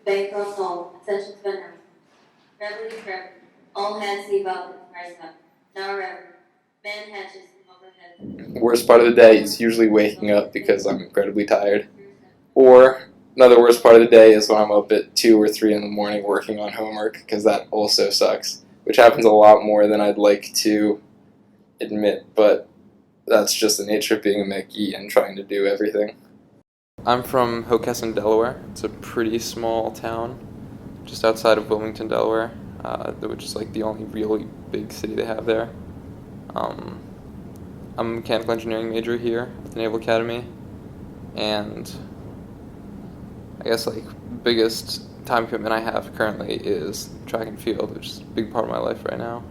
Bancroft Hall, attention to announcement. Reverend Trevor, all hands leave out with Christ up. Now Reverend, man hatches from overhead. Worst part of the day is usually waking up because I'm incredibly tired. Or another worst part of the day is when I'm up at 2 or 3 in the morning working on homework, because that also sucks, which happens a lot more than I'd like to admit, but that's just the nature of being a Mickey and trying to do everything. I'm from Hockessin, Delaware. It's a pretty small town just outside of Wilmington, Delaware, which is like the only really big city they have there. I'm a mechanical engineering major here at the Naval Academy, and I guess like biggest time commitment I have currently is track and field, which is a big part of my life right now.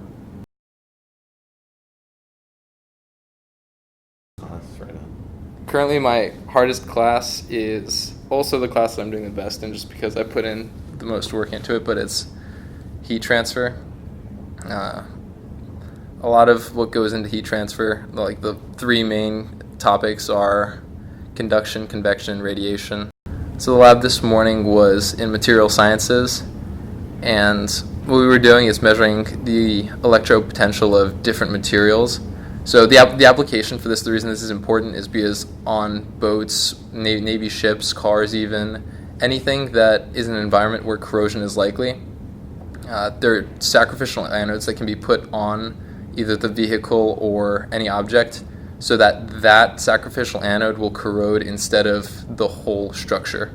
Currently, my hardest class is also the class that I'm doing the best in, just because I put in the most work into it, but it's heat transfer. A lot of what goes into heat transfer, like the three main topics are conduction, convection, radiation. So the lab this morning was in material sciences, and what we were doing is measuring the electropotential of different materials. So the application for this, the reason this is important is because on boats, Navy ships, cars even, anything that is an environment where corrosion is likely, there are sacrificial anodes that can be put on either the vehicle or any object so that that sacrificial anode will corrode instead of the whole structure.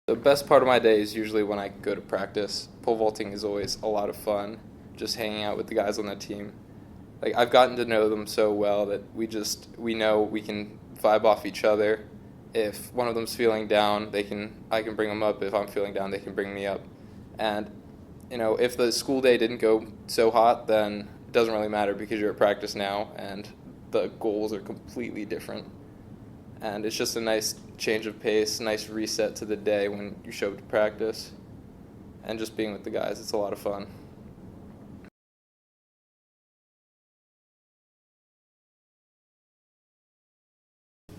The best part of my day is usually when I go to practice. Pole vaulting is always a lot of fun, just hanging out with the guys on the team. Like, I've gotten to know them so well that we know we can vibe off each other. If one of them's feeling down, I can bring them up. If I'm feeling down, they can bring me up. And if the school day didn't go so hot, then it doesn't really matter because you're at practice now and the goals are completely different. And it's just a nice change of pace, nice reset to the day when you show up to practice. And just being with the guys, it's a lot of fun.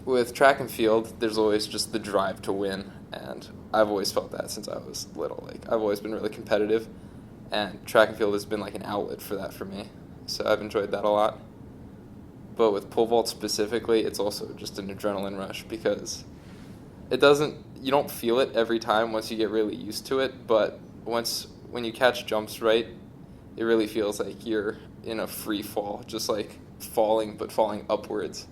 With track and field, there's always just the drive to win, and I've always felt that since I was little. Like, I've always been really competitive, and track and field has been like an outlet for that for me, so I've enjoyed that a lot. But with pole vault specifically, it's also just an adrenaline rush because you don't feel it every time once you get really used to it, but when you catch jumps right, it really feels like you're in a free fall, just like falling, but falling upwards.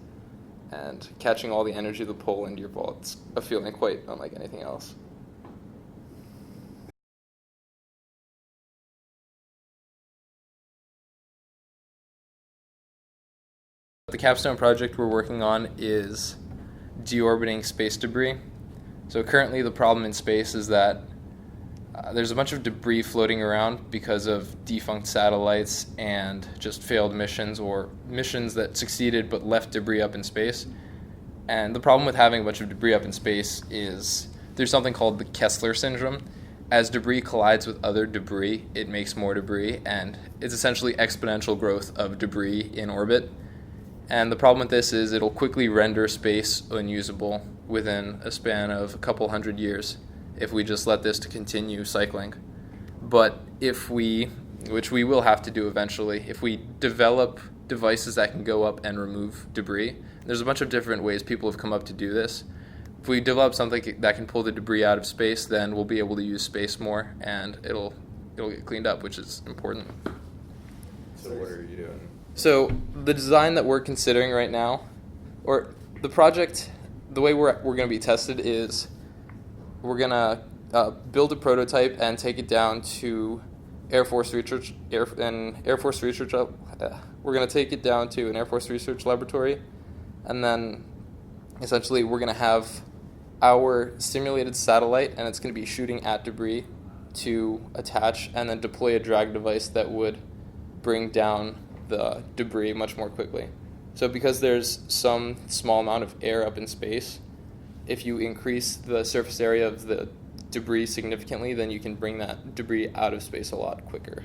And catching all the energy of the pole into your ball, it's a feeling quite unlike anything else. The capstone project we're working on is deorbiting space debris. So currently the problem in space is that there's a bunch of debris floating around because of defunct satellites and just failed missions or missions that succeeded but left debris up in space. And the problem with having a bunch of debris up in space is there's something called the Kessler syndrome. As debris collides with other debris, it makes more debris, and it's essentially exponential growth of debris in orbit. And the problem with this is it'll quickly render space unusable within a span of a couple hundred years if we just let this to continue cycling. But which we will have to do eventually, if we develop devices that can go up and remove debris, there's a bunch of different ways people have come up to do this. If we develop something that can pull the debris out of space, then we'll be able to use space more, and it'll get cleaned up, which is important. So what are you doing? So the design that we're considering right now, or the project, the way we're going to be tested is we're going to build a prototype and take it down to Air Force Research. We're going to take it down to an Air Force Research Laboratory, and then essentially we're going to have our simulated satellite, and it's going to be shooting at debris to attach and then deploy a drag device that would bring down the debris much more quickly. So because there's some small amount of air up in space, if you increase the surface area of the debris significantly, then you can bring that debris out of space a lot quicker.